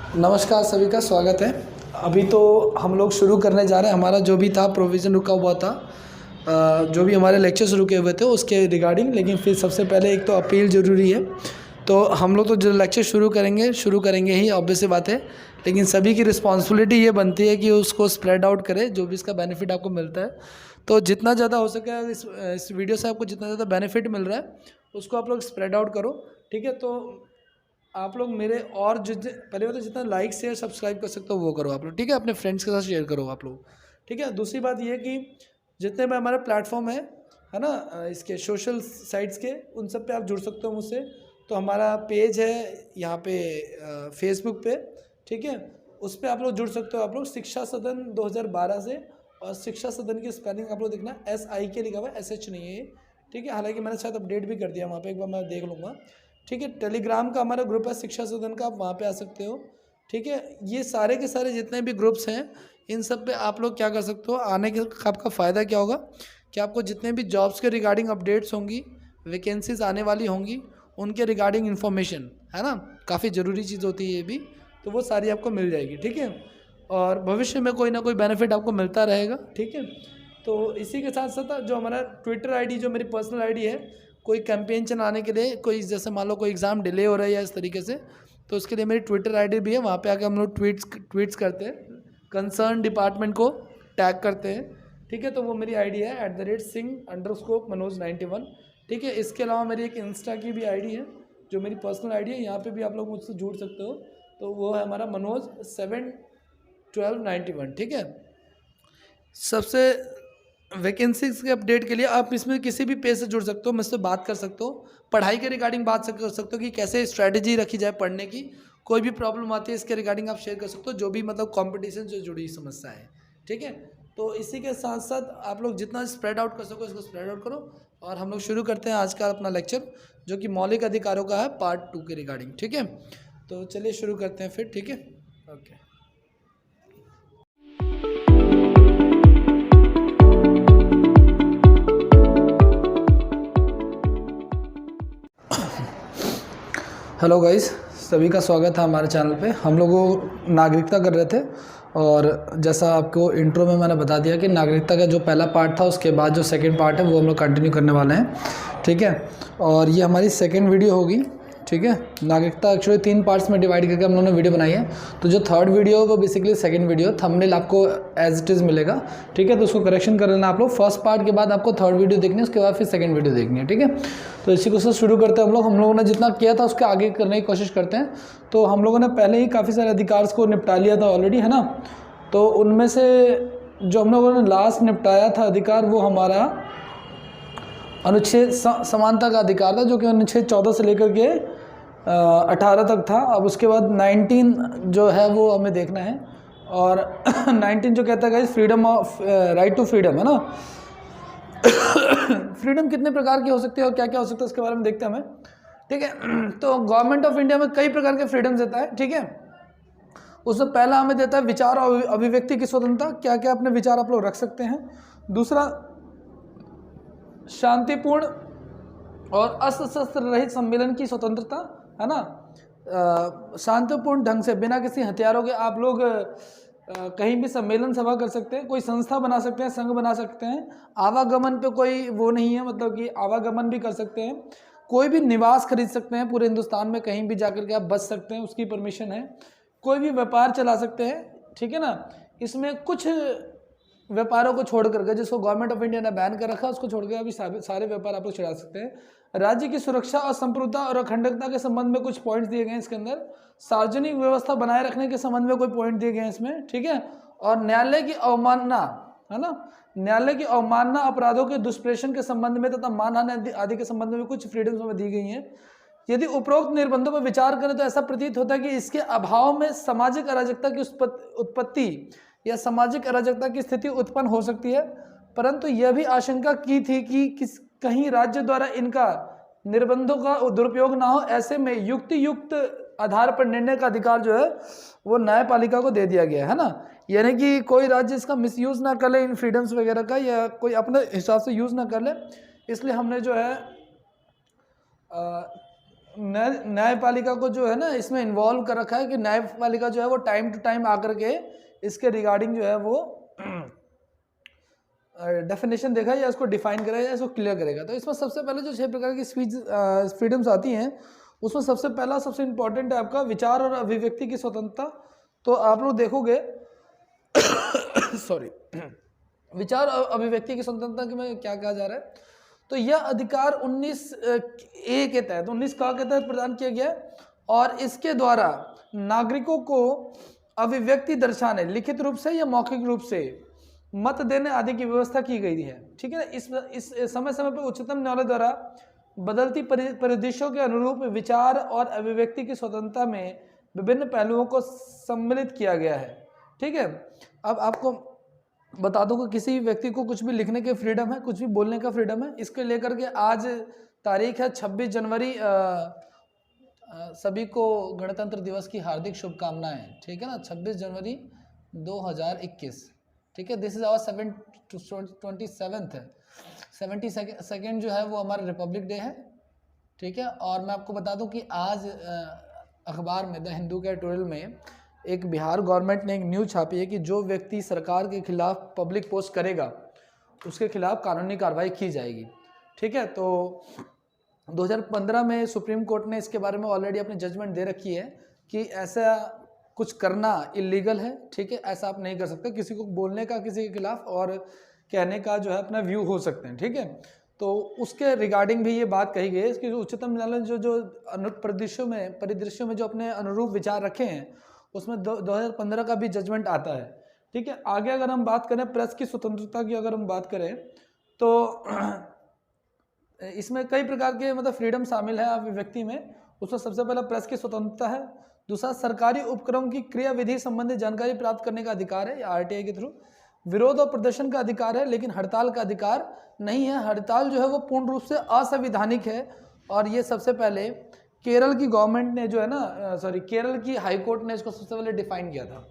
नमस्कार, सभी का स्वागत है। अभी तो हम लोग शुरू करने जा रहे हैं। हमारा जो भी था प्रोविज़न रुका हुआ था, जो भी हमारे लेक्चर्स रुके हुए थे उसके रिगार्डिंग। लेकिन फिर सबसे पहले एक तो अपील ज़रूरी है। तो हम लोग तो जो लेक्चर शुरू करेंगे ही, ऑब्वियस सी बात है। लेकिन सभी की रिस्पॉन्सिबिलिटी ये बनती है कि उसको स्प्रेड आउट करें, जो भी इसका बेनिफिट आपको मिलता है। तो जितना ज़्यादा हो सके इस वीडियो से आपको जितना ज़्यादा बेनिफिट मिल रहा है उसको आप लोग स्प्रेड आउट करो, ठीक है। तो आप लोग मेरे और पहले तो जितना लाइक शेयर सब्सक्राइब कर सकते हो वो करो आप लोग, ठीक है। अपने फ्रेंड्स के साथ शेयर करो आप लोग, ठीक है। दूसरी बात ये कि जितने भी हमारे प्लेटफॉर्म है ना, इसके सोशल साइट्स के, उन सब पे आप जुड़ सकते हो मुझसे। तो हमारा पेज है यहाँ पे फेसबुक पे, ठीक है। उस पर आप लोग जुड़ सकते हो। आप लोग शिक्षा सदन 2012 से, और शिक्षा सदन की स्पेलिंग आप लोग देखना SIK लिखा हुआ है, SH नहीं है ये, ठीक है। हालांकि मैंने शायद अपडेट भी कर दिया वहाँ पे, एक बार मैं देख लूँगा, ठीक है। टेलीग्राम का हमारा ग्रुप है शिक्षा सदन का, आप वहाँ पे आ सकते हो, ठीक है। ये सारे के सारे जितने भी ग्रुप्स हैं इन सब पे आप लोग क्या कर सकते हो, आने के आपका फ़ायदा क्या होगा कि आपको जितने भी जॉब्स के रिगार्डिंग अपडेट्स होंगी, वैकेंसीज आने वाली होंगी, उनके रिगार्डिंग इन्फॉर्मेशन, है ना, काफ़ी ज़रूरी चीज़ होती है ये भी, तो वो सारी आपको मिल जाएगी, ठीक है। और भविष्य में कोई ना कोई बेनिफिट आपको मिलता रहेगा, ठीक है। तो इसी के साथ साथ जो हमारा ट्विटर आईडी, जो मेरी पर्सनल आईडी है, कोई कैंपेन चलाने के लिए, कोई जैसे मान लो कोई एग्ज़ाम डिले हो रहा है या इस तरीके से, तो उसके लिए मेरी ट्विटर आईडी भी है। वहाँ पे आके हम लोग ट्वीट्स करते हैं, कंसर्न डिपार्टमेंट को टैग करते हैं, ठीक है। तो वो मेरी आईडी है @Singh_Manoj91, ठीक है। इसके अलावा मेरी एक इंस्टा की भी आईडी है, जो मेरी पर्सनल आईडी है। यहाँ पे भी आप लोग मुझसे जुड़ सकते हो। तो वो है हमारा Manoj71291, ठीक है। सबसे वैकेंसीज के अपडेट के लिए आप इसमें किसी भी पेज से जुड़ सकते हो, मुझसे बात कर सकते हो, पढ़ाई के रिगार्डिंग बात कर सकते हो कि कैसे स्ट्रेटजी रखी जाए पढ़ने की। कोई भी प्रॉब्लम आती है इसके रिगार्डिंग आप शेयर कर सकते हो, जो भी मतलब कंपटीशन से जुड़ी समस्या है, ठीक है। तो इसी के साथ साथ आप लोग जितना स्प्रेड आउट कर सको इसको स्प्रेड आउट करो। और हम लोग शुरू करते हैं आज का अपना लेक्चर, जो कि मौलिक अधिकारों का है, पार्ट 2 के रिगार्डिंग, ठीक है। तो चलिए शुरू करते हैं फिर, ठीक है, ओके। हेलो गाइस, सभी का स्वागत है हमारे चैनल पे। हम लोग नागरिकता कर रहे थे, और जैसा आपको इंट्रो में मैंने बता दिया कि नागरिकता का जो पहला पार्ट था, उसके बाद जो सेकंड पार्ट है वो हम लोग कंटिन्यू करने वाले हैं, ठीक है। और ये हमारी सेकंड वीडियो होगी, ठीक है। नागरिकता एक्चुअली 3 पार्ट्स में डिवाइड करके हम लोगों ने वीडियो बनाई है। तो जो थर्ड वीडियो वो बेसिकली सेकंड वीडियो, थंबनेल आपको एज इट इज़ मिलेगा, ठीक है। तो उसको करेक्शन कर लेना आप लोग। फर्स्ट पार्ट के बाद आपको थर्ड वीडियो देखनी है, उसके बाद फिर सेकंड वीडियो देखनी है, ठीक है। तो इसी को से शुरू करते हैं हम लोगों ने जितना किया था उसके आगे करने की कोशिश करते हैं। तो हम लोगों ने पहले ही काफ़ी सारे अधिकार को निपटा लिया था ऑलरेडी, है ना। तो उनमें से जो हम लोगों ने लास्ट निपटाया था अधिकार, वो हमारा अनुच्छेद समानता का अधिकार था, जो कि अनुच्छेद 14 से लेकर के 18 तक था। अब उसके बाद 19 जो है वो हमें देखना है। और 19 जो कहता है freedom of right to freedom, है ना। फ्रीडम कितने प्रकार की हो सकती है और क्या क्या हो सकता है उसके बारे में देखते हैं हमें, ठीक है। तो गवर्नमेंट ऑफ इंडिया में कई प्रकार के फ्रीडम देता है, ठीक है। उसमें पहला हमें देता है विचार और अभिव्यक्ति की स्वतंत्रता, क्या क्या अपने विचार आप लोग रख सकते हैं। दूसरा, शांतिपूर्ण और अस्त्र शस्त्र रहित सम्मेलन की स्वतंत्रता, है ना। शांतिपूर्ण ढंग से बिना किसी हथियारों के आप लोग कहीं भी सम्मेलन सभा कर सकते हैं, कोई संस्था बना सकते हैं, संघ बना सकते हैं। आवागमन पे कोई वो नहीं है, मतलब कि आवागमन भी कर सकते हैं। कोई भी निवास खरीद सकते हैं पूरे हिंदुस्तान में, कहीं भी जाकर के आप बच सकते हैं, उसकी परमिशन है। कोई भी व्यापार चला सकते हैं, ठीक है ना। इसमें कुछ व्यापारों को छोड़ करके, जिसको गवर्नमेंट ऑफ इंडिया ने बैन कर रखा है, उसको छोड़ कर अभी सारे व्यापार आप लोग चला सकते हैं। राज्य की सुरक्षा और संप्रभुता और अखंडता के संबंध में कुछ पॉइंट्स दिए गए हैं इसके अंदर। सार्वजनिक व्यवस्था बनाए रखने के संबंध में कोई पॉइंट दिए गए हैं इसमें, ठीक है। और न्यायालय की अवमानना, है ना, न्यायालय की अवमानना, अपराधों के दुष्प्रेषण के संबंध में तथा मानहानि आदि के संबंध में कुछ फ्रीडम्स हमें दी गई हैं। यदि उपरोक्त निर्बंधों पर विचार करें तो ऐसा प्रतीत होता है कि इसके अभाव में सामाजिक अराजकता की उत्पत्ति या सामाजिक अराजकता की स्थिति उत्पन्न हो सकती है। परंतु यह भी आशंका की थी कि कहीं राज्य द्वारा इनका निर्बंधों का दुरुपयोग ना हो। ऐसे में युक्त आधार पर निर्णय का अधिकार जो है वो न्यायपालिका को दे दिया गया है ना। यानी कि कोई राज्य इसका मिसयूज ना कर ले इन फ्रीडम्स वगैरह का, या कोई अपने हिसाब से यूज़ ना कर ले। इसलिए हमने जो है न्यायपालिका को जो है ना इसमें इन्वॉल्व कर रखा है कि न्यायपालिका जो है वो टाइम टू टाइम आकर के इसके रिगार्डिंग जो है वो डेफिनेशन देखा या इसको डिफाइन करेगा या इसको क्लियर करेगा। तो इसमें सबसे पहले जो 6 प्रकार की स्पीच फ्रीडम्स आती हैं उसमें सबसे पहला सबसे इम्पॉर्टेंट है आपका विचार और अभिव्यक्ति की स्वतंत्रता। तो आप लोग देखोगे सॉरी विचार और अभिव्यक्ति की स्वतंत्रता में क्या कहा जा रहा है, तो यह अधिकार 19A के तहत 19 का के तहत प्रदान किया गया है और इसके द्वारा नागरिकों को अभिव्यक्ति दर्शाने लिखित रूप से या मौखिक रूप से मत देने आदि की व्यवस्था की गई है। ठीक है ना। इस समय समय पर उच्चतम न्यायालय द्वारा बदलती परिदृश्यों के अनुरूप विचार और अभिव्यक्ति की स्वतंत्रता में विभिन्न पहलुओं को सम्मिलित किया गया है। ठीक है। अब आपको बता दूं कि किसी व्यक्ति को कुछ भी लिखने के फ्रीडम है, कुछ भी बोलने का फ्रीडम है। इसके लेकर के आज तारीख है 26 जनवरी। सभी को गणतंत्र दिवस की हार्दिक शुभकामनाएं। ठीक है ना। 26 जनवरी 2021। ठीक है। दिस इज आवर 27th है। 72nd जो है वो हमारा रिपब्लिक डे है। ठीक है। और मैं आपको बता दूं कि आज अखबार में द हिंदू के एडिटोरियल में एक बिहार गवर्नमेंट ने एक न्यूज़ छापी है कि जो व्यक्ति सरकार के खिलाफ पब्लिक पोस्ट करेगा उसके खिलाफ कानूनी कार्रवाई की जाएगी। ठीक है। तो 2015 में सुप्रीम कोर्ट ने इसके बारे में ऑलरेडी अपनी जजमेंट दे रखी है कि ऐसा कुछ करना इलीगल है। ठीक है। ऐसा आप नहीं कर सकते। किसी को बोलने का किसी के खिलाफ और कहने का जो है अपना व्यू हो सकते हैं। ठीक है। तो उसके रिगार्डिंग भी ये बात कही गई है कि उच्चतम न्यायालय जो परिदृश्यों में जो अपने अनुरूप विचार रखे हैं उसमें 2015 का भी जजमेंट आता है। ठीक है। आगे अगर हम बात करें प्रेस की स्वतंत्रता की, अगर हम बात करें तो इसमें कई प्रकार के मतलब फ्रीडम शामिल है अभिव्यक्ति में। उसमें सबसे पहला प्रेस की स्वतंत्रता है। दूसरा सरकारी उपक्रम की क्रियाविधि संबंधी जानकारी प्राप्त करने का अधिकार है RTI के थ्रू। विरोध और प्रदर्शन का अधिकार है लेकिन हड़ताल का अधिकार नहीं है। हड़ताल जो है वो पूर्ण रूप से असंवैधानिक है और ये सबसे पहले केरल की गवर्नमेंट ने जो है ना केरल की हाई कोर्ट ने इसको सबसे पहले डिफाइन किया था।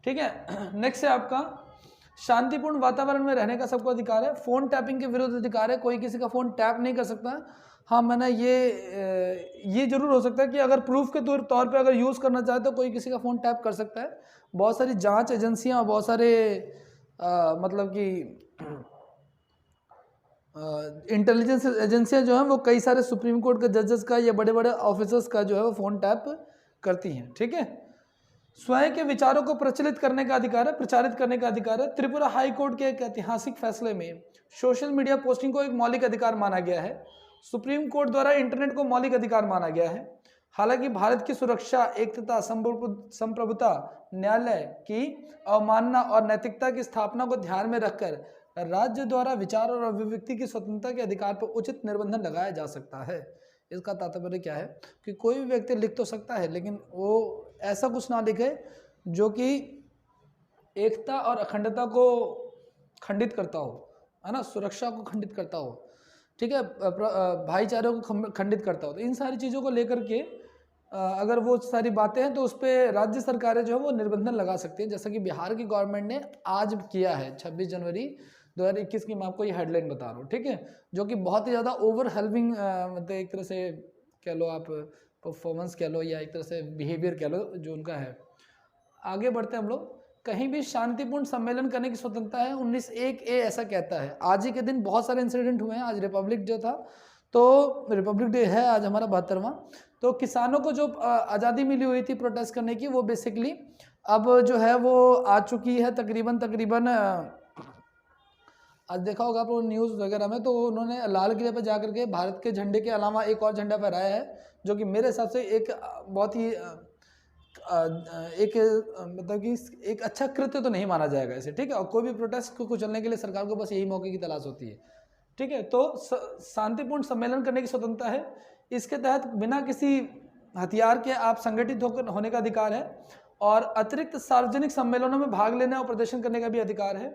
ठीक है। नेक्स्ट है आपका शांतिपूर्ण वातावरण में रहने का सबको अधिकार है। फोन टैपिंग के विरुद्ध अधिकार है। कोई किसी का फोन टैप नहीं कर सकता। हाँ मैंने ये जरूर हो सकता है कि अगर प्रूफ के तौर पे अगर यूज़ करना चाहे तो कोई किसी का फ़ोन टैप कर सकता है। बहुत सारी जांच एजेंसियां और बहुत सारे मतलब कि इंटेलिजेंस एजेंसियां जो हैं वो कई सारे सुप्रीम कोर्ट के जजेस का या बड़े बड़े ऑफिसर्स का जो है वो फ़ोन टैप करती हैं। ठीक है। स्वयं के विचारों को प्रचलित करने का अधिकार है, प्रचारित करने का अधिकार है। त्रिपुरा हाई कोर्ट के एक ऐतिहासिक फैसले में सोशल मीडिया पोस्टिंग को एक मौलिक अधिकार माना गया है। सुप्रीम कोर्ट द्वारा इंटरनेट को मौलिक अधिकार माना गया है। हालांकि भारत की सुरक्षा, एकता, संप्रभुता, न्यायालय की अवमानना और नैतिकता की स्थापना को ध्यान में रखकर राज्य द्वारा विचार और अभिव्यक्ति की स्वतंत्रता के अधिकार पर उचित निर्बंधन लगाया जा सकता है। इसका तात्पर्य क्या है कि कोई भी व्यक्ति लिख तो सकता है लेकिन वो ऐसा कुछ ना लिखे जो कि एकता और अखंडता को खंडित करता हो, है ना, सुरक्षा को खंडित करता हो। ठीक है। भाईचारे को खंडित करता हो। तो इन सारी चीज़ों को लेकर के अगर वो सारी बातें हैं तो उस पर राज्य सरकारें जो है वो निर्बंधन लगा सकती हैं, जैसा कि बिहार की गवर्नमेंट ने आज किया है 26 जनवरी 2021 की। मैं आपको ये हेडलाइन बता रहा हूँ। ठीक है। जो कि बहुत ही ज़्यादा ओवरवेलमिंग मतलब एक तरह से कह लो आप परफॉर्मेंस कह लो या एक तरह से बिहेवियर कह लो जो उनका है। आगे बढ़ते हैं हम लोग। कहीं भी शांतिपूर्ण सम्मेलन करने की स्वतंत्रता है। 19(1)(a) ऐसा कहता है। आज ही के दिन बहुत सारे इंसिडेंट हुए हैं। आज रिपब्लिक डे था तो रिपब्लिक डे है आज हमारा 72वां। तो किसानों को जो आज़ादी मिली हुई थी प्रोटेस्ट करने की वो बेसिकली अब जो है वो आ चुकी है तकरीबन आज देखा होगा आप लोग न्यूज़ वगैरह में, तो उन्होंने लाल किले पर जाकर के भारत के झंडे के अलावा एक और झंडा फहराया है जो कि मेरे हिसाब से एक बहुत ही मतलब कि एक अच्छा कृत्य तो नहीं माना जाएगा इसे। ठीक है। और कोई भी प्रोटेस्ट को कुचलने के लिए सरकार को बस यही मौके की तलाश होती है। ठीक है। तो शांतिपूर्ण सम्मेलन करने की स्वतंत्रता है। इसके तहत बिना किसी हथियार के आप संगठित होने का अधिकार है और अतिरिक्त सार्वजनिक सम्मेलनों में भाग लेने और प्रदर्शन करने का भी अधिकार है।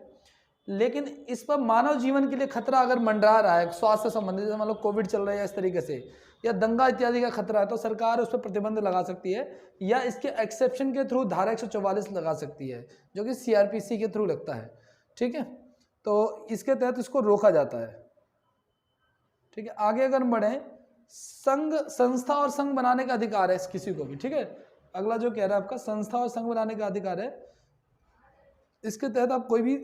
लेकिन इस पर मानव जीवन के लिए खतरा अगर मंडरा रहा है, स्वास्थ्य संबंधित, जैसे मान लो कोविड चल रहा है या इस तरीके से, या दंगा इत्यादि का खतरा है, तो सरकार उस पर प्रतिबंध लगा सकती है या इसके एक्सेप्शन के थ्रू धारा 144 लगा सकती है जो कि CRPC के थ्रू लगता है। ठीक है। तो इसके तहत इसको रोका जाता है। ठीक है। आगे अगर बढ़ें, संघ, संस्था और संघ बनाने का अधिकार है किसी को भी, ठीक है। अगला जो कह रहा है आपका संस्था और संघ बनाने का अधिकार है, इसके तहत आप कोई भी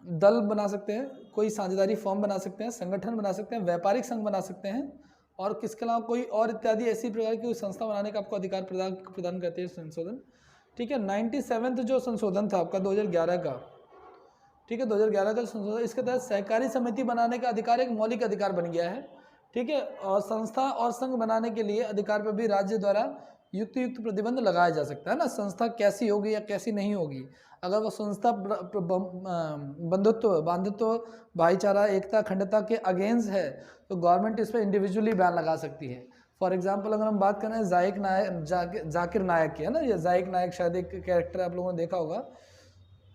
दल बना सकते हैं, कोई साझेदारी फॉर्म बना सकते हैं, संगठन बना सकते हैं, व्यापारिक संघ बना सकते हैं, और किसके अलावा कोई और इत्यादि ऐसी प्रकार की संस्था बनाने का आपको अधिकार प्रदान करते हैं संशोधन, ठीक है। 97वां जो संशोधन था आपका 2011 का, ठीक है, 2011 का संशोधन, इसके तहत सहकारी समिति बनाने का अधिकार एक मौलिक अधिकार बन गया है, ठीक है। और संस्था और संघ बनाने के लिए अधिकार पर भी राज्य द्वारा युक्त प्रतिबंध लगाया जा सकता है ना। संस्था कैसी होगी या कैसी नहीं होगी, अगर वो संस्था बंधुत्व, भाईचारा, एकता, अखंडता के अगेंस्ट है तो गवर्नमेंट इस पर इंडिविजुअली बैन लगा सकती है। फॉर एग्जांपल अगर हम बात करें जाकिर नायक की, है ना, ये जाकिर नायक शायद एक कैरेक्टर आप लोगों ने देखा होगा,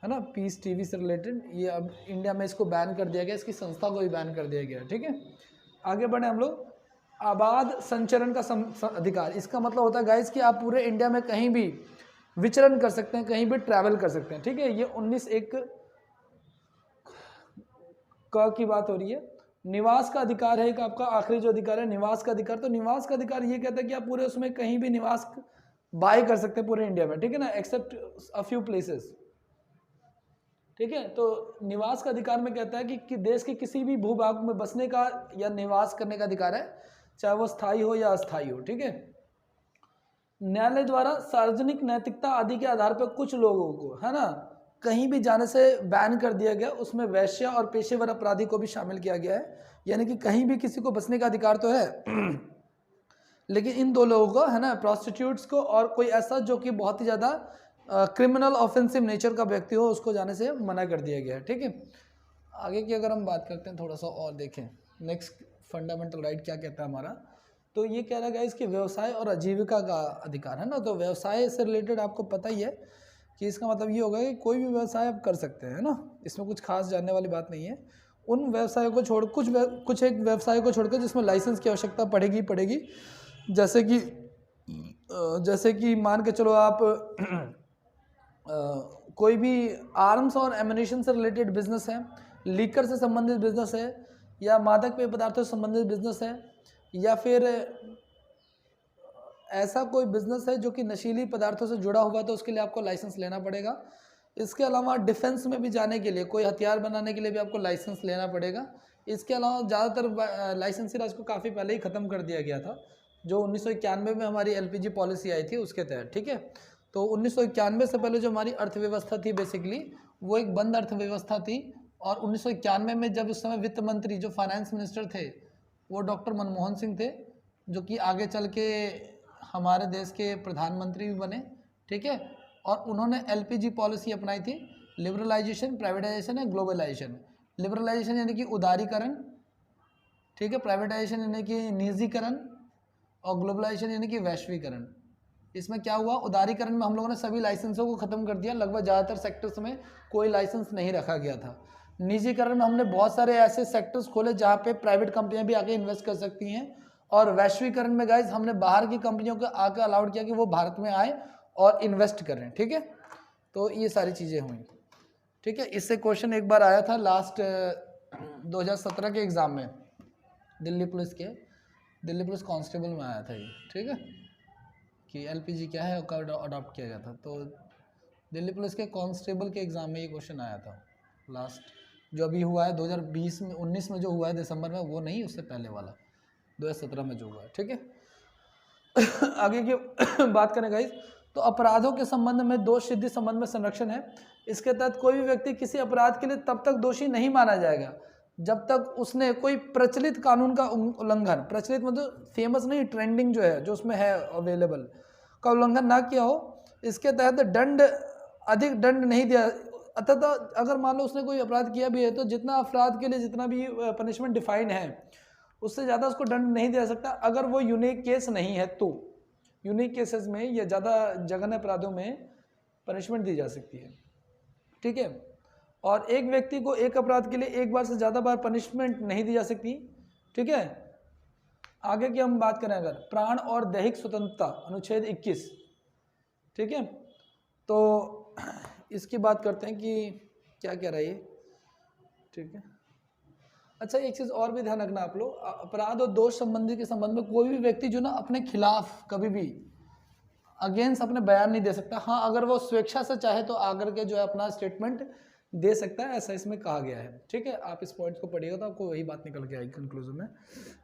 है ना, पीस टीवी से रिलेटेड, ये अब इंडिया में इसको बैन कर दिया गया, इसकी संस्था को भी बैन कर दिया गया, ठीक है। आगे बढ़े हम लोग, आबाद संचरण का अधिकार, इसका मतलब होता है गाइस कि आप पूरे इंडिया में कहीं भी विचरण कर सकते हैं, कहीं भी ट्रैवल कर सकते हैं, ठीक है। ये 19(1) क की बात हो रही है। निवास का अधिकार है एक आपका आखिरी जो अधिकार है, निवास का अधिकार। तो निवास का अधिकार ये कहता है कि आप पूरे उसमें कहीं भी निवास बाय कर सकते हैं पूरे इंडिया में, ठीक है ना, एक्सेप्ट अ फ्यू प्लेसेस, ठीक है। तो निवास का अधिकार में कहता है कि देश के किसी भी भूभाग में बसने का या निवास करने का अधिकार है, चाहे वो स्थायी हो या अस्थायी हो, ठीक है। न्यायालय द्वारा सार्वजनिक नैतिकता आदि के आधार पर कुछ लोगों को, है ना, कहीं भी जाने से बैन कर दिया गया, उसमें वैश्य और पेशेवर अपराधी को भी शामिल किया गया है, यानी कि कहीं भी किसी को बसने का अधिकार तो है लेकिन इन दो लोगों को, है ना, प्रोस्टिट्यूट्स को और कोई ऐसा जो कि बहुत ही ज़्यादा क्रिमिनल ऑफेंसिव नेचर का व्यक्ति हो, उसको जाने से मना कर दिया गया है, ठीक है। आगे की अगर हम बात करते हैं थोड़ा सा और देखें, नेक्स्ट फंडामेंटल राइट क्या कहता है हमारा, तो ये कह रहा है इसके व्यवसाय और आजीविका का अधिकार, है ना। तो व्यवसाय से रिलेटेड आपको पता ही है कि इसका मतलब ये होगा कि कोई भी व्यवसाय आप कर सकते हैं ना, इसमें कुछ खास जानने वाली बात नहीं है। उन व्यवसायों को छोड़ कुछ एक व्यवसाय को छोड़कर जिसमें लाइसेंस की आवश्यकता पड़ेगी, जैसे कि मान के चलो आप कोई भी आर्म्स और एमुनिशन से रिलेटेड बिजनेस है, लीकर से संबंधित बिजनेस है, या मादक पेय पदार्थों से संबंधित बिजनेस है, या फिर ऐसा कोई बिजनेस है जो कि नशीली पदार्थों से जुड़ा हुआ है, तो उसके लिए आपको लाइसेंस लेना पड़ेगा। इसके अलावा डिफेंस में भी जाने के लिए, कोई हथियार बनाने के लिए भी आपको लाइसेंस लेना पड़ेगा। इसके अलावा ज़्यादातर लाइसेंसी राज को काफ़ी पहले ही ख़त्म कर दिया गया था, जो 1991 में हमारी LPG पॉलिसी आई थी उसके तहत, ठीक है। तो 1991 से पहले जो हमारी अर्थव्यवस्था थी बेसिकली वो एक बंद अर्थव्यवस्था थी, और 1991 में जब उस समय वित्त मंत्री जो फाइनेंस मिनिस्टर थे वो डॉक्टर मनमोहन सिंह थे, जो कि आगे चल के हमारे देश के प्रधानमंत्री भी बने, ठीक है। और उन्होंने LPG पॉलिसी अपनाई थी, liberalisation, privatisation and globalisation. Liberalisation यानी कि उदारीकरण, ठीक है, प्राइवेटाइजेशन यानी कि निजीकरण, और ग्लोबलाइजेशन यानी कि वैश्वीकरण। इसमें क्या हुआ, उदारीकरण में हम लोगों ने सभी लाइसेंसों को ख़त्म कर दिया, लगभग ज़्यादातर सेक्टर्स में कोई लाइसेंस नहीं रखा गया था। निजीकरण में हमने बहुत सारे ऐसे सेक्टर्स खोले जहाँ पे प्राइवेट कंपनियाँ भी आके इन्वेस्ट कर सकती हैं, और वैश्वीकरण में गाइज हमने बाहर की कंपनियों को आके अलाउड किया कि वो भारत में आए और इन्वेस्ट करें, ठीक है। तो ये सारी चीज़ें हुई, ठीक है। इससे क्वेश्चन एक बार आया था लास्ट 2017 के एग्ज़ाम में, दिल्ली पुलिस कांस्टेबल में आया था ये, ठीक है, कि LPG क्या है कब अडॉप्ट किया गया था। तो दिल्ली पुलिस के कांस्टेबल के एग्ज़ाम में ये क्वेश्चन आया था लास्ट, जो अभी हुआ है 2020 में, 19 में जो हुआ है दिसंबर में, वो नहीं, उससे पहले वाला 2017 में जो हुआ है, ठीक है। आगे की बात करें गाइस, तो अपराधों के संबंध में दोष सिद्धि संबंध में संरक्षण है। इसके तहत कोई भी व्यक्ति किसी अपराध के लिए तब तक दोषी नहीं माना जाएगा जब तक उसने कोई प्रचलित कानून का उल्लंघन, प्रचलित मतलब फेमस नहीं, ट्रेंडिंग जो है, जो उसमें है अवेलेबल, का उल्लंघन ना किया हो। इसके तहत अधिक दंड नहीं दिया, अतः अगर मान लो उसने कोई अपराध किया भी है तो जितना अपराध के लिए जितना भी पनिशमेंट डिफाइन है उससे ज़्यादा उसको दंड नहीं दिया सकता, अगर वो यूनिक केस नहीं है तो। यूनिक केसेस में या ज़्यादा जघन्य अपराधों में पनिशमेंट दी जा सकती है, ठीक है। और एक व्यक्ति को एक अपराध के लिए एक बार से ज़्यादा बार पनिशमेंट नहीं दी जा सकती, ठीक है। आगे की हम बात करें अगर प्राण और दैहिक स्वतंत्रता अनुच्छेद 21, ठीक है। तो इसकी बात करते हैं कि क्या कह रहा है ये, ठीक है। अच्छा, एक चीज़ और भी ध्यान रखना आप लोग, अपराध और दोष संबंधी के संबंध में कोई भी व्यक्ति जो ना अपने खिलाफ कभी भी अगेंस्ट अपने बयान नहीं दे सकता। हाँ, अगर वो स्वेच्छा से चाहे तो आकर के जो है अपना स्टेटमेंट दे सकता है, ऐसा इसमें कहा गया है। ठीक है, आप इस पॉइंट को पढ़िएगा तो आपको वही बात निकल के आएगी कंक्लूजन में।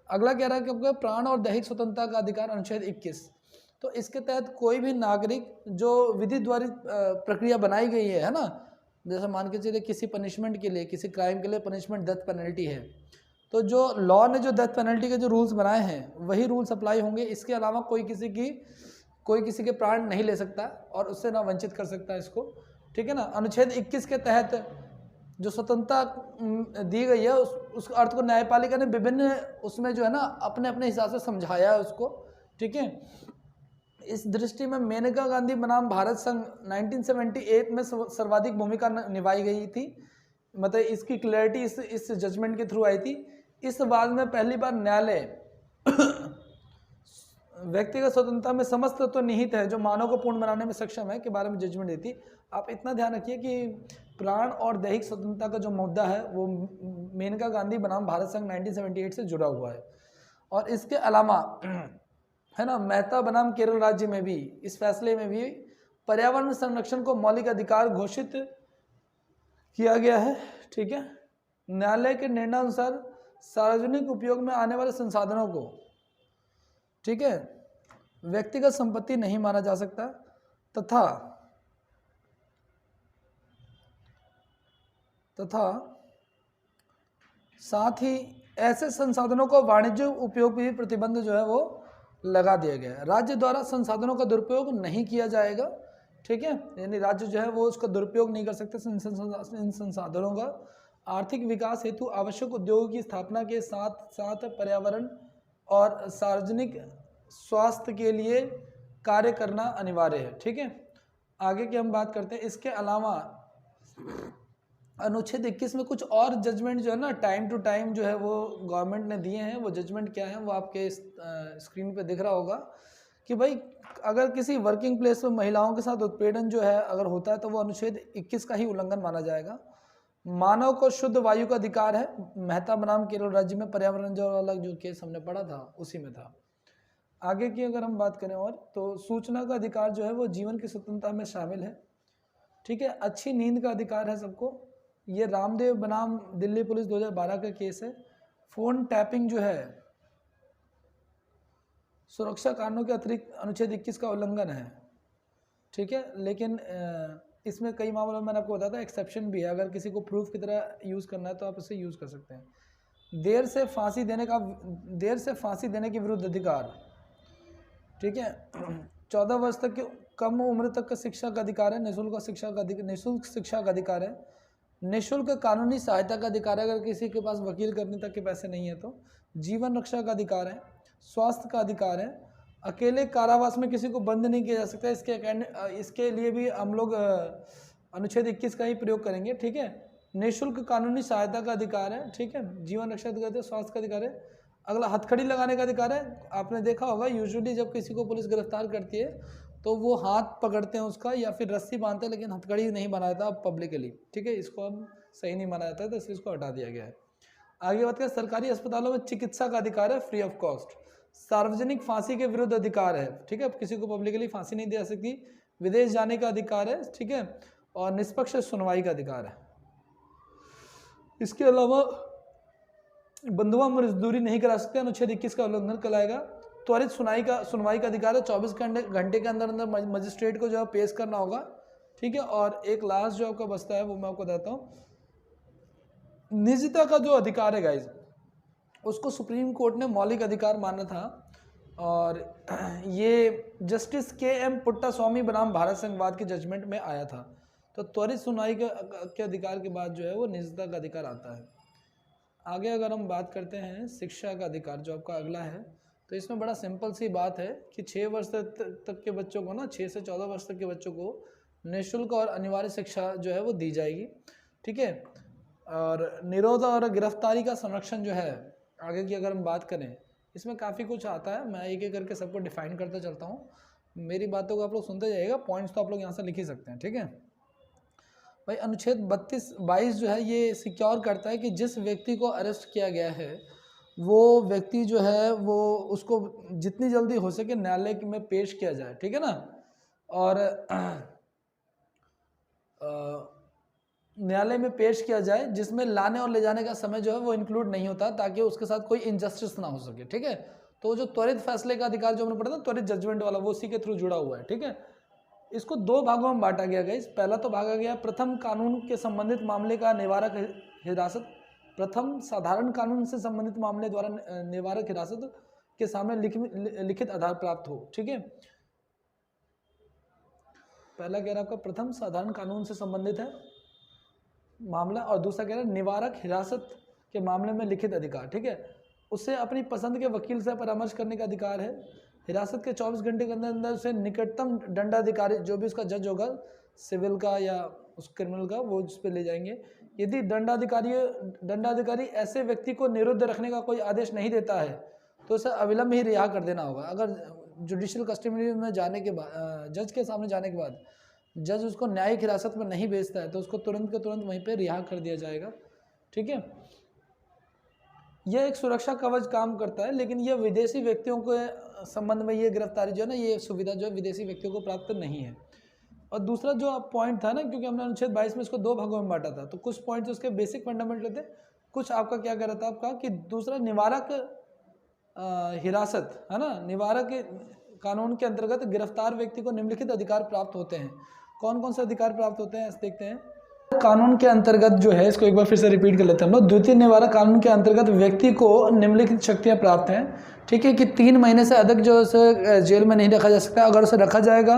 अगला कह रहा है कि आपका प्राण और दैहिक स्वतंत्रता का अधिकार, अनुच्छेद 21। तो इसके तहत कोई भी नागरिक जो विधि द्वारा प्रक्रिया बनाई गई है ना, जैसे मान के चलिए किसी पनिशमेंट के लिए, किसी क्राइम के लिए पनिशमेंट डेथ पेनल्टी है, तो जो लॉ ने जो डेथ पेनल्टी के जो रूल्स बनाए हैं वही रूल्स अप्लाई होंगे। इसके अलावा कोई किसी के प्राण नहीं ले सकता और उससे ना वंचित कर सकता है इसको। ठीक है ना। अनुच्छेद 21 के तहत जो स्वतंत्रता दी गई है उस अर्थ को न्यायपालिका ने विभिन्न उसमें जो है ना अपने अपने हिसाब से समझाया है उसको। ठीक है, इस दृष्टि में मेनका गांधी बनाम भारत संघ 1978 में सर्वाधिक भूमिका निभाई गई थी। मतलब इसकी क्लैरिटी इस जजमेंट के थ्रू आई थी। इस बाद में पहली बार न्यायालय व्यक्तिगत स्वतंत्रता में समस्त तत्व निहित है जो मानव को पूर्ण बनाने में सक्षम है के बारे में जजमेंट देती। आप इतना ध्यान रखिए कि प्राण और दैहिक स्वतंत्रता का जो मुद्दा है वो मेनका गांधी बनाम भारत संघ 1978 से जुड़ा हुआ है। और इसके अलावा है ना, मेहता बनाम केरल राज्य में भी इस फैसले में भी पर्यावरण संरक्षण को मौलिक अधिकार घोषित किया गया है। ठीक है, न्यायालय के निर्णय अनुसार सार्वजनिक उपयोग में आने वाले संसाधनों को, ठीक है, व्यक्तिगत संपत्ति नहीं माना जा सकता तथा साथ ही ऐसे संसाधनों को वाणिज्यिक उपयोग भी प्रतिबंध जो है वो लगा दिया गया है। राज्य द्वारा संसाधनों का दुरुपयोग नहीं किया जाएगा। ठीक है, यानी राज्य जो है वो उसका दुरुपयोग नहीं कर सकते इन संसाधनों का। आर्थिक विकास हेतु आवश्यक उद्योगों की स्थापना के साथ साथ पर्यावरण और सार्वजनिक स्वास्थ्य के लिए कार्य करना अनिवार्य है। ठीक है, आगे की हम बात करते हैं। इसके अलावा अनुच्छेद 21 में कुछ और जजमेंट जो है ना टाइम टू टाइम जो है वो गवर्नमेंट ने दिए हैं। वो जजमेंट क्या है वो आपके स्क्रीन पे दिख रहा होगा कि भाई अगर किसी वर्किंग प्लेस में महिलाओं के साथ उत्पीड़न जो है अगर होता है तो वो अनुच्छेद 21 का ही उल्लंघन माना जाएगा। मानव को शुद्ध वायु का अधिकार है। मेहता बनाम केरल राज्य में पर्यावरण जो अलग जो केस हमने पढ़ा था उसी में था। आगे की अगर हम बात करें और तो सूचना का अधिकार जो है वो जीवन की स्वतंत्रता में शामिल है। ठीक है, अच्छी नींद का अधिकार है सबको। ये रामदेव बनाम दिल्ली पुलिस 2012 का केस है। फोन टैपिंग जो है सुरक्षा कारणों के अतिरिक्त अनुच्छेद 21 का उल्लंघन है। ठीक है, लेकिन इसमें कई मामलों में मैंने आपको बताया था एक्सेप्शन भी है। अगर किसी को प्रूफ की तरह यूज़ करना है तो आप इसे यूज़ कर सकते हैं। देर से फांसी देने के विरुद्ध अधिकार। ठीक है, 14 वर्ष तक के कम उम्र तक का शिक्षा का अधिकार है। निःशुल्क शिक्षा का अधिकार है। निःशुल्क कानूनी सहायता का अधिकार है अगर किसी के पास वकील करने तक के पैसे नहीं है तो। जीवन रक्षा का अधिकार है। स्वास्थ्य का अधिकार है। अकेले कारावास में किसी को बंद नहीं किया जा सकता। इसके लिए भी हम लोग अनुच्छेद 21 का ही प्रयोग करेंगे। ठीक है, निःशुल्क कानूनी सहायता का अधिकार है। ठीक है, जीवन रक्षा का अधिकार है, स्वास्थ्य का अधिकार है। अगला हथकड़ी लगाने का अधिकार है। आपने देखा होगा यूजुअली जब किसी को पुलिस गिरफ्तार करती है तो वो हाथ पकड़ते हैं उसका या फिर रस्सी बांधते हैं, लेकिन हथकड़ी नहीं बनाया था पब्लिकली। ठीक है, इसको अब सही नहीं माना जाता है तो इसलिए इसको हटा दिया गया है। आगे बात करें, सरकारी अस्पतालों में चिकित्सा का अधिकार है फ्री ऑफ कॉस्ट। सार्वजनिक फांसी के विरुद्ध अधिकार है। ठीक है, किसी को पब्लिकली फांसी नहीं दे सकती। विदेश जाने का अधिकार है। ठीक है, और निष्पक्ष सुनवाई का अधिकार है। इसके अलावा बंधुआ मजदूरी नहीं करा सकते, अनुच्छेद 21 का उल्लंघन कराएगा। त्वरित सुनवाई का अधिकार है। 24 घंटे के अंदर अंदर मजिस्ट्रेट को जो है पेश करना होगा। ठीक है, और एक लास्ट जो आपका बचता है वो मैं आपको देता हूँ। निजता का जो अधिकार है गाइज, उसको सुप्रीम कोर्ट ने मौलिक अधिकार माना था और ये जस्टिस के.एम. पुट्टास्वामी बनाम भारत संघवाद के जजमेंट में आया था। तो त्वरित सुनवाई के अधिकार के बाद जो है वो निजता का अधिकार आता है। आगे अगर हम बात करते हैं शिक्षा का अधिकार जो आपका अगला है, तो इसमें बड़ा सिंपल सी बात है कि 6 वर्ष तक के बच्चों को ना 6 से 14 वर्ष तक के बच्चों को निःशुल्क और अनिवार्य शिक्षा जो है वो दी जाएगी। ठीक है, और निरोध और गिरफ्तारी का संरक्षण जो है, आगे की अगर हम बात करें इसमें काफ़ी कुछ आता है। मैं एक एक करके सबको डिफाइन करता चलता हूँ। मेरी बातों को आप लोग सुनते जाइएगा, पॉइंट्स तो आप लोग यहाँ से लिख ही सकते हैं। ठीक है, भाई अनुच्छेद 32 जो है ये सिक्योर करता है कि जिस व्यक्ति को अरेस्ट किया गया है वो व्यक्ति जो है वो उसको जितनी जल्दी हो सके न्यायालय में पेश किया जाए, ठीक है ना। और न्यायालय में पेश किया जाए जिसमें लाने और ले जाने का समय जो है वो इंक्लूड नहीं होता, ताकि उसके साथ कोई इनजस्टिस ना हो सके, ठीक है। तो जो त्वरित फैसले का अधिकार जो हमने पढ़ा था, त्वरित जजमेंट वाला, वो उसी के थ्रू जुड़ा हुआ है, ठीक है। इसको दो भागों में बांटा गया गाइस। पहला तो भागा गया प्रथम कानून के संबंधित मामले का निवारक हिरासत, प्रथम साधारण कानून से संबंधित मामले द्वारा निवारक हिरासत के सामने लिखित आधार प्राप्त हो, ठीक है। पहला कह रहा है आपका प्रथम साधारण कानून से संबंधित है मामला, और दूसरा कह रहा है निवारक हिरासत के मामले में लिखित अधिकार, ठीक है। उसे अपनी पसंद के वकील से परामर्श करने का अधिकार है। हिरासत के 24 घंटे के अंदर अंदर उसे निकटतम दंडाधिकारी, जो भी उसका जज होगा सिविल का या उस क्रिमिनल का, वो उस पर ले जाएंगे। यदि दंडाधिकारी ऐसे व्यक्ति को निरुद्ध रखने का कोई आदेश नहीं देता है तो उसे अविलंब ही रिहा कर देना होगा। अगर जुडिशियल कस्टडी में जाने के बाद, जज के सामने जाने के बाद जज उसको न्यायिक हिरासत में नहीं भेजता है तो उसको तुरंत के तुरंत वहीं पे रिहा कर दिया जाएगा, ठीक है। यह एक सुरक्षा कवच काम करता है, लेकिन यह विदेशी व्यक्तियों के संबंध में ये गिरफ्तारी जो है ना, ये सुविधा जो है विदेशी व्यक्तियों को प्राप्त नहीं है। और दूसरा जो पॉइंट था ना, क्योंकि हमने अनुच्छेद 22 में इसको दो भागों में बांटा था, तो कुछ पॉइंट्स उसके बेसिक फंडामेंटल थे, कुछ आपका क्या कर रहा था आपका कि दूसरा निवारक हिरासत है ना, निवारक कानून के अंतर्गत गिरफ्तार व्यक्ति को निम्नलिखित अधिकार प्राप्त होते हैं। कौन कौन से अधिकार प्राप्त होते हैं देखते हैं। कानून के अंतर्गत जो है, इसको एक बार फिर से रिपीट कर लेते हैं हम लोग। द्वितीय निवारक कानून के अंतर्गत व्यक्ति को निम्नलिखित शक्तियां प्राप्त हैं, ठीक है, कि 3 महीने से अधिक जो उसे जेल में नहीं रखा जा सकता। अगर उसे रखा जाएगा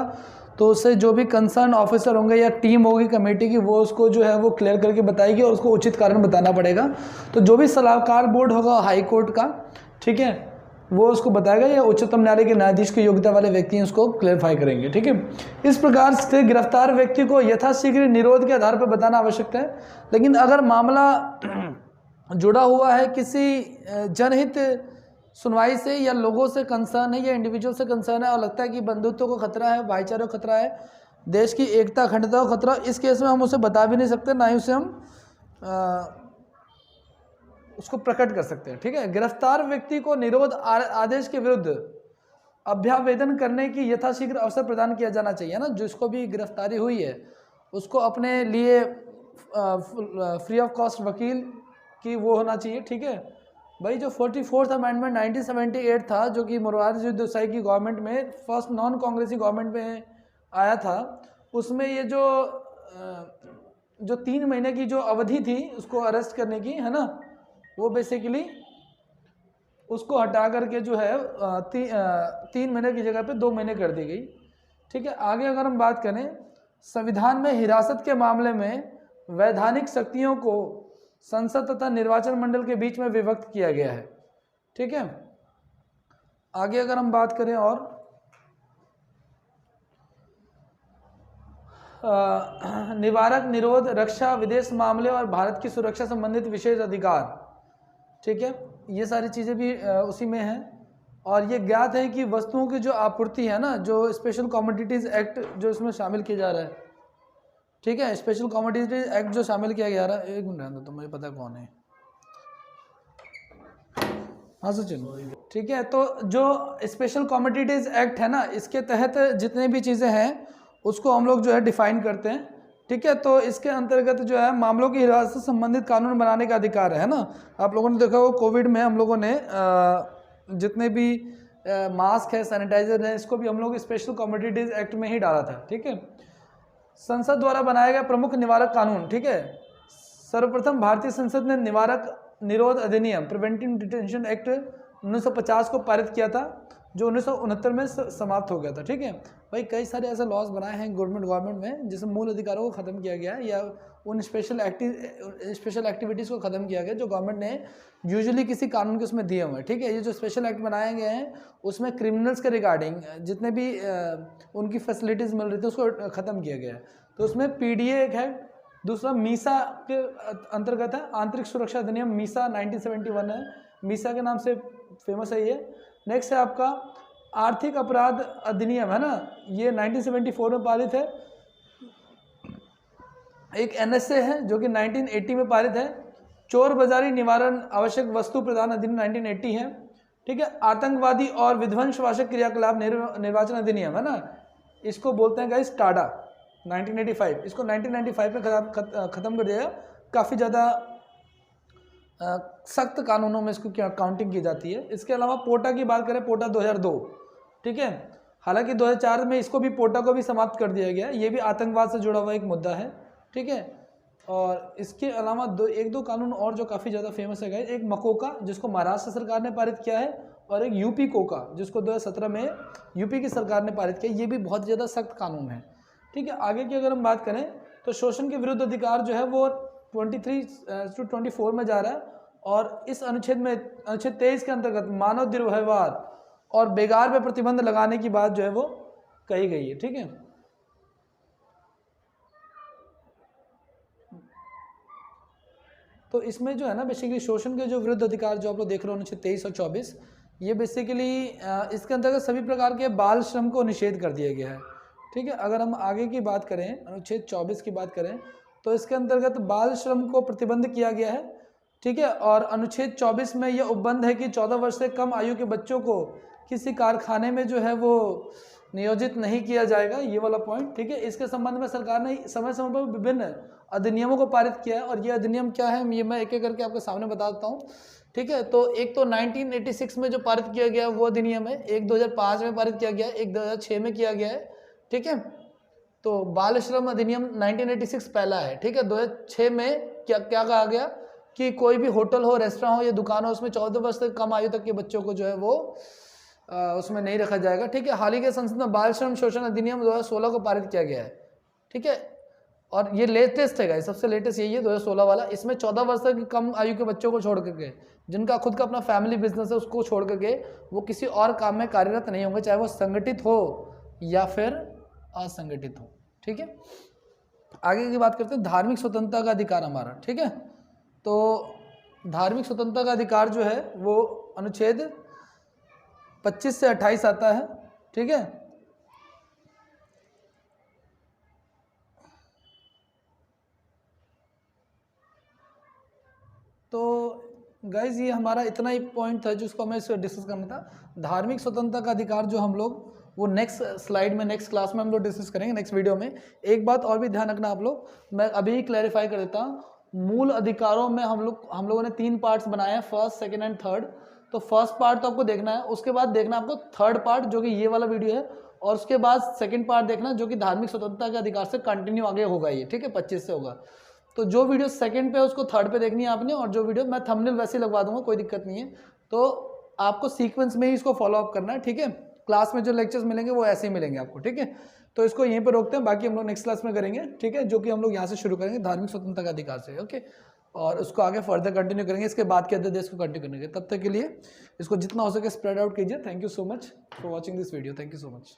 तो उससे जो भी कंसर्न ऑफिसर होंगे या टीम होगी कमेटी की, वो उसको जो है वो क्लियर करके बताएगी और उसको उचित कारण बताना पड़ेगा। तो जो भी सलाहकार बोर्ड होगा हाई कोर्ट का, ठीक है, वो उसको बताएगा, या उच्चतम न्यायालय के न्यायाधीश की योग्यता वाले व्यक्ति उसको क्लेरिफाई करेंगे, ठीक है। इस प्रकार से गिरफ्तार व्यक्ति को यथाशीघ्र निरोध के आधार पर बताना आवश्यक है। लेकिन अगर मामला जुड़ा हुआ है किसी जनहित सुनवाई से या लोगों से कंसर्न है या इंडिविजुअल से कंसर्न है और लगता है कि बंधुत्व को खतरा है, भाईचारे को खतरा है, देश की एकता अखंडता को खतरा, इस केस में हम उसे बता भी नहीं सकते, ना ही उसे हम उसको प्रकट कर सकते हैं, ठीक है। गिरफ्तार व्यक्ति को निरोध आदेश के विरुद्ध अभ्यावेदन करने की यथाशीघ्र अवसर प्रदान किया जाना चाहिए ना। जिसको भी गिरफ्तारी हुई है उसको अपने लिए फ्री ऑफ कॉस्ट वकील की वो होना चाहिए, ठीक है भाई। जो 44th अमेंडमेंट 1978 था, जो कि मोरारजी देसाई की गवर्नमेंट में, फर्स्ट नॉन कांग्रेसी गवर्नमेंट में आया था, उसमें ये जो 3 महीने की जो अवधि थी उसको अरेस्ट करने की, है ना, वो बेसिकली उसको हटा करके जो है 3 महीने की जगह पे 2 महीने कर दी गई, ठीक है। आगे अगर हम बात करें, संविधान में हिरासत के मामले में वैधानिक शक्तियों को संसद तथा निर्वाचन मंडल के बीच में विभक्त किया गया है, ठीक है। आगे अगर हम बात करें और निवारक, निरोध, रक्षा, विदेश मामले और भारत की सुरक्षा संबंधित विशेष अधिकार, ठीक है, ये सारी चीज़ें भी उसी में हैं। और ये ज्ञात है कि वस्तुओं की जो आपूर्ति है ना, जो स्पेशल कमोडिटीज़ एक्ट जो इसमें शामिल किया जा रहा है, ठीक है, स्पेशल कमोडिटीज़ एक्ट जो शामिल किया जा रहा है, एक मिनट रहने दो, तो मुझे पता कौन है, हाँ सचिन, ठीक है। तो जो स्पेशल कमोडिटीज़ एक्ट है ना, इसके तहत जितने भी चीज़ें हैं उसको हम लोग जो है डिफाइन करते हैं, ठीक है। तो इसके अंतर्गत जो है मामलों की हिरासत से संबंधित कानून बनाने का अधिकार है ना। आप लोगों ने देखा वो कोविड में हम लोगों ने जितने भी मास्क है, सैनिटाइजर है, इसको भी हम लोग स्पेशल कमोडिटीज़ एक्ट में ही डाला था, ठीक है। संसद द्वारा बनाया गया प्रमुख निवारक कानून, ठीक है। सर्वप्रथम भारतीय संसद ने निवारक निरोध अधिनियम प्रिवेंटिव डिटेंशन एक्ट 1950 को पारित किया था, जो 1969 में समाप्त हो गया था, ठीक है भाई। कई सारे ऐसे लॉज बनाए हैं गवर्नमेंट में जिसमें मूल अधिकारों को ख़त्म किया गया है, या उन स्पेशल एक्टिविटीज़ को ख़त्म किया गया जो गवर्नमेंट ने यूजुअली किसी कानून के उसमें दिए हुए हैं, ठीक है। ये जो स्पेशल एक्ट बनाए गए हैं उसमें क्रिमिनल्स के रिगार्डिंग जितने भी उनकी फैसिलिटीज़ मिल रही थी उसको ख़त्म किया गया है। तो उसमें PDA एक है, दूसरा मीसा के अंतर्गत है, आंतरिक सुरक्षा अधिनियम मीसा 1971 है, मीसा के नाम से फेमस है ये। नेक्स्ट है आपका आर्थिक अपराध अधिनियम, है ना, ये 1974 में पारित है। एक NSA है जो कि 1980 में पारित है, चोर बाजारी निवारण आवश्यक वस्तु प्रदान अधिनियम 1980 है, ठीक है। आतंकवादी और विध्वंसवाचक क्रियाकलाप निर्वाचन अधिनियम है ना, इसको बोलते हैं गाइस टाडा 1985, इसको 1995 में ख़त्म कर दिया गया। काफ़ी ज़्यादा सख्त कानूनों में इसको काउंटिंग की जाती है। इसके अलावा पोटा की बात करें, पोटा 2002, ठीक है। हालांकि 2004 में इसको भी, पोटा को भी समाप्त कर दिया गया। ये भी आतंकवाद से जुड़ा हुआ एक मुद्दा है, ठीक है। और इसके अलावा एक दो कानून और जो काफ़ी ज़्यादा फेमस है, एक मकोका जिसको महाराष्ट्र सरकार ने पारित किया है, और एक यूपी कोका जिसको 2017 में यूपी की सरकार ने पारित किया। ये भी बहुत ज़्यादा सख्त कानून है, ठीक है। आगे की अगर हम बात करें तो शोषण के विरुद्ध अधिकार जो है वो 23 to 24 में जा रहा है, और इस अनुच्छेद में, अनुच्छेद 23 के अंतर्गत मानव दुर्व्यवहार और बेगार पे प्रतिबंध लगाने की बात जो है वो कही गई है, ठीक है। तो इसमें जो है ना बेसिकली शोषण के जो विरुद्ध अधिकार जो आप लोग देख रहे हो अनुच्छेद 23 और 24, ये बेसिकली इसके अंतर्गत सभी प्रकार के बाल श्रम को निषेध कर दिया गया है, ठीक है। अगर हम आगे की बात करें, अनुच्छेद 24 की बात करें, तो इसके अंतर्गत बाल श्रम को प्रतिबंध किया गया है, ठीक है। और अनुच्छेद 24 में यह उपबंध है कि 14 वर्ष से कम आयु के बच्चों को किसी कारखाने में जो है वो नियोजित नहीं किया जाएगा, ये वाला पॉइंट, ठीक है। इसके संबंध में सरकार ने समय समय पर विभिन्न अधिनियमों को पारित किया है, और ये अधिनियम क्या है ये मैं एक एक करके आपके सामने बता देता हूँ, ठीक है। तो एक तो 1986 में जो पारित किया गया वो अधिनियम है, एक 2005 में पारित किया गया है, एक 2006 में किया गया है, ठीक है। तो बाल श्रम अधिनियम 1986 पहला है, ठीक है। 2006 में क्या कहा गया कि कोई भी होटल हो, रेस्टोरेंट हो या दुकान हो, उसमें 14 वर्ष से कम आयु तक के बच्चों को जो है वो उसमें नहीं रखा जाएगा, ठीक है। हाल ही के संसद में बाल श्रम शोषण अधिनियम 2016 को पारित किया गया है, ठीक है। और ये लेटेस्ट है, सबसे लेटेस्ट यही है 2016 वाला। इसमें 14 वर्ष से कम आयु के बच्चों को छोड़ करके, जिनका खुद का अपना फैमिली बिजनेस है, उसको छोड़ करके वो किसी और काम में कार्यरत नहीं होंगे, चाहे वो संगठित हो या फिर असंगठित हो, ठीक है। आगे की बात करते हैं धार्मिक स्वतंत्रता का अधिकार हमारा, ठीक है। तो धार्मिक स्वतंत्रता का अधिकार जो है वो अनुच्छेद 25 से 28 आता है, ठीक है। तो गाइज ये हमारा इतना ही पॉइंट था जिसको हमें इस डिस्कस करना था। धार्मिक स्वतंत्रता का अधिकार जो हम लोग वो नेक्स्ट स्लाइड में, नेक्स्ट क्लास में हम लोग डिस्कस करेंगे, नेक्स्ट वीडियो में। एक बात और भी ध्यान रखना आप लोग, मैं अभी क्लैरिफाई कर देता हूँ। मूल अधिकारों में हम लोगों ने 3 पार्ट्स बनाए हैं, फर्स्ट, सेकंड एंड थर्ड। तो फर्स्ट पार्ट तो आपको देखना है, उसके बाद देखना आपको थर्ड पार्ट जो कि ये वाला वीडियो है, और उसके बाद सेकंड पार्ट देखना जो कि धार्मिक स्वतंत्रता के अधिकार से कंटिन्यू आगे होगा ये, ठीक है, 25 से होगा। तो जो वीडियो सेकंड पे है उसको थर्ड पे देखनी है आपने, और जो वीडियो मैं थंबनेल वैसे ही लगवा दूंगा, कोई दिक्कत नहीं है। तो आपको सीक्वेंस में ही इसको फॉलो अप करना है, ठीक है। क्लास में जो लेक्चर्स मिलेंगे वो ऐसे ही मिलेंगे आपको, ठीक है। तो इसको यहीं पर रोकते हैं, बाकी हम लोग नेक्स्ट क्लास में करेंगे, ठीक है, जो कि हम लोग यहाँ से शुरू करेंगे धार्मिक स्वतंत्रता का अधिकार से, ओके। और उसको आगे फर्दर कंटिन्यू करेंगे, इसके बाद के अध्याय को कंटिन्यू करेंगे। तब तक के लिए इसको जितना हो सके स्प्रेड आउट कीजिए। Thank you so much for watching this video, thank you so much.